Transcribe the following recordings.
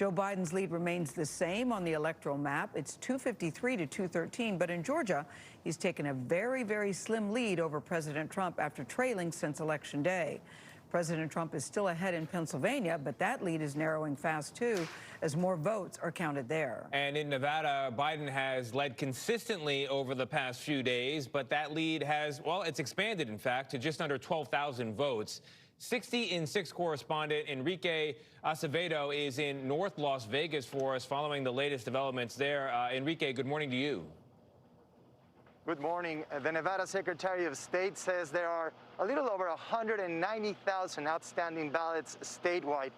Joe Biden's lead remains the same on the electoral map. It's 253 to 213, but in Georgia, he's taken a very, very slim lead over President Trump after trailing since Election Day. President Trump is still ahead in Pennsylvania, but that lead is narrowing fast, too, as more votes are counted there. And in Nevada, Biden has led consistently over the past few days, but that lead has, well, it's expanded, in fact, to just under 12,000 votes. 60 in 6 correspondent Enrique Acevedo is in North Las Vegas for us following the latest developments there. Enrique, good morning to you. Good morning. The Nevada Secretary of State says there are a little over 190,000 outstanding ballots statewide,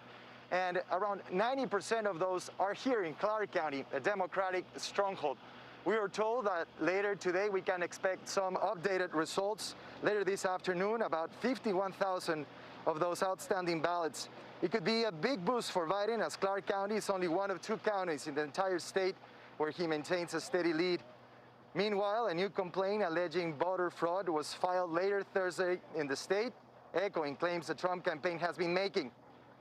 and around 90% of those are here in Clark County, a Democratic stronghold. We were told that later today we can expect some updated results later this afternoon, about 51,000 of those outstanding ballots. It could be a big boost for Biden, as Clark County is only one of 2 counties in the entire state where he maintains a steady lead. Meanwhile, a new complaint alleging voter fraud was filed later Thursday in the state, echoing claims the Trump campaign has been making.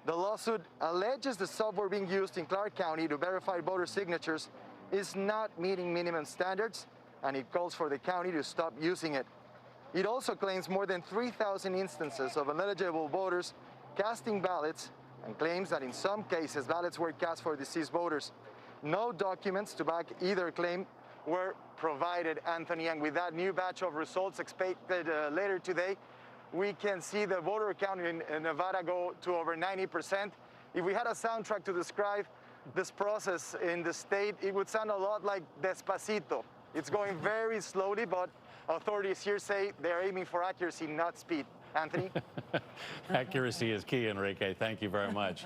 The lawsuit alleges the software being used in Clark County to verify voter signatures is not meeting minimum standards, and it calls for the county to stop using it. It also claims more than 3,000 instances of ineligible voters casting ballots, and claims that in some cases ballots were cast for deceased voters. No documents to back either claim were provided, Anthony, and with that new batch of results expected later today, we can see the voter count in Nevada go to over 90%. If we had a soundtrack to describe this process in the state, it would sound a lot like Despacito. It's going very slowly, but authorities here say they're aiming for accuracy, not speed. Anthony? Accuracy is key, Enrique. Thank you very much.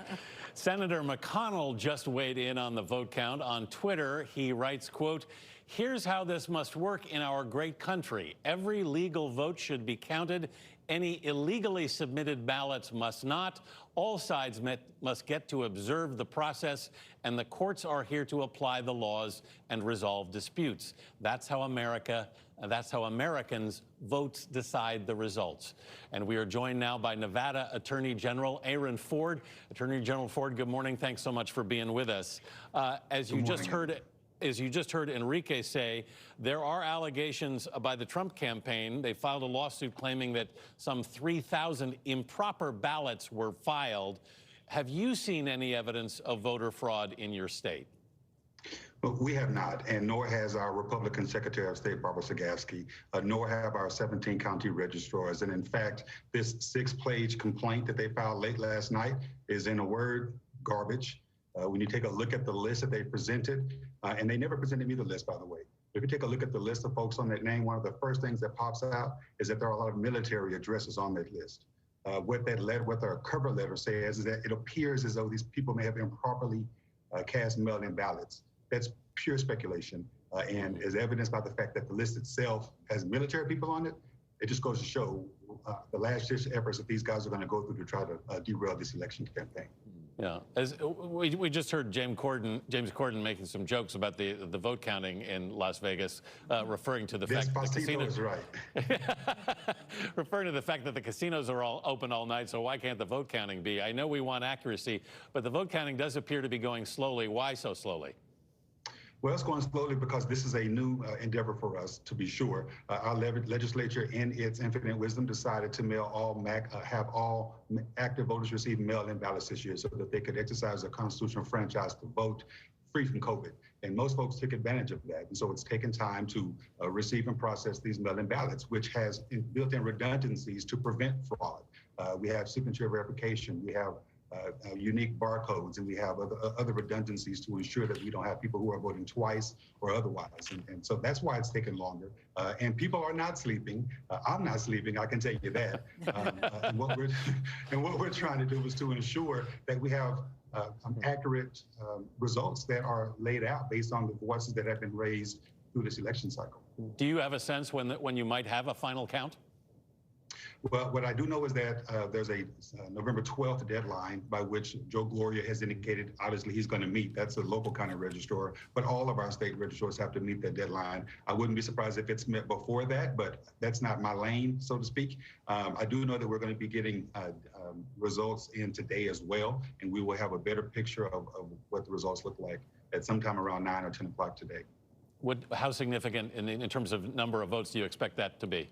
Senator McConnell just weighed in on the vote count. On Twitter, he writes, quote, "Here's how this must work in our great country. Every legal vote should be counted. Any illegally submitted ballots must not. All sides must get to observe the process, and the courts are here to apply the laws and resolve disputes. That's how Americans votes decide the results." And we are joined now by Nevada Attorney General Aaron Ford. Attorney General Ford, good morning. Thanks so much for being with us. As you just heard Enrique say, there are allegations by the Trump campaign. They filed a lawsuit claiming that some 3,000 improper ballots were filed. Have you seen any evidence of voter fraud in your state? Well, we have not, and nor has our Republican Secretary of State, Barbara Sagafsky, nor have our 17 county registrars. And in fact, this 6-page complaint that they filed late last night is, in a word, garbage. When you take a look at the list that they presented, and they never presented me the list, by the way. If you take a look at the list of folks on that name, one of the first things that pops out is that there are a lot of military addresses on that list. What their cover letter says is that it appears as though these people may have improperly cast mail-in ballots. That's pure speculation, and is evidenced by the fact that the list itself has military people on it. It just goes to show the last-ditch efforts that these guys are going to go through to try to derail this election campaign. Yeah, as we just heard James Corden making some jokes about the vote counting in Las Vegas, referring to the fact that the casinos, right. referring to the fact that the casinos are all open all night. So why can't the vote counting be? I know we want accuracy, but the vote counting does appear to be going slowly. Why so slowly? Well, it's going slowly because this is a new endeavor for us, to be sure. Our legislature, in its infinite wisdom, decided to have all active voters receive mail-in ballots this year so that they could exercise their constitutional franchise to vote free from COVID. And most folks took advantage of that. And so it's taken time to receive and process these mail-in ballots, which has built-in redundancies to prevent fraud. We have signature verification. We have unique barcodes, and we have other redundancies to ensure that we don't have people who are voting twice or otherwise. And so that's why it's taken longer. And people are not sleeping. I'm not sleeping, I can tell you that. And what we're trying to do is to ensure that we have accurate results that are laid out based on the voices that have been raised through this election cycle. Do you have a sense when you might have a final count? Well, what I do know is that there's a November 12th deadline by which Joe Gloria has indicated, obviously, he's going to meet. That's a local county registrar, but all of our state registrars have to meet that deadline. I wouldn't be surprised if it's met before that, but that's not my lane, so to speak. I do know that we're going to be getting results in today as well, and we will have a better picture of what the results look like at sometime around 9 or 10 o'clock today. How significant in terms of number of votes do you expect that to be?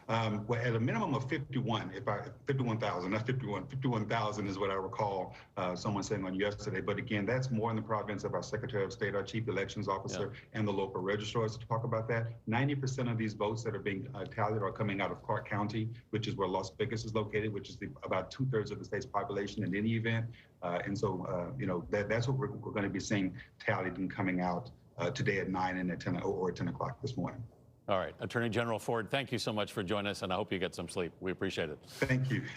Well, at a minimum of 51,000, not 51, 51,000 is what I recall someone saying on yesterday. But again, that's more in the province of our Secretary of State, our Chief Elections Officer, and the local registrars to talk about that. 90% of these votes that are being tallied are coming out of Clark County, which is where Las Vegas is located, which is about 2/3 of the state's population in any event. And so, you know, that's what we're going to be seeing tallied and coming out today at 9 and at 10 or at 10 o'clock this morning. All right. Attorney General Ford, thank you so much for joining us, and I hope you get some sleep. We appreciate it. Thank you.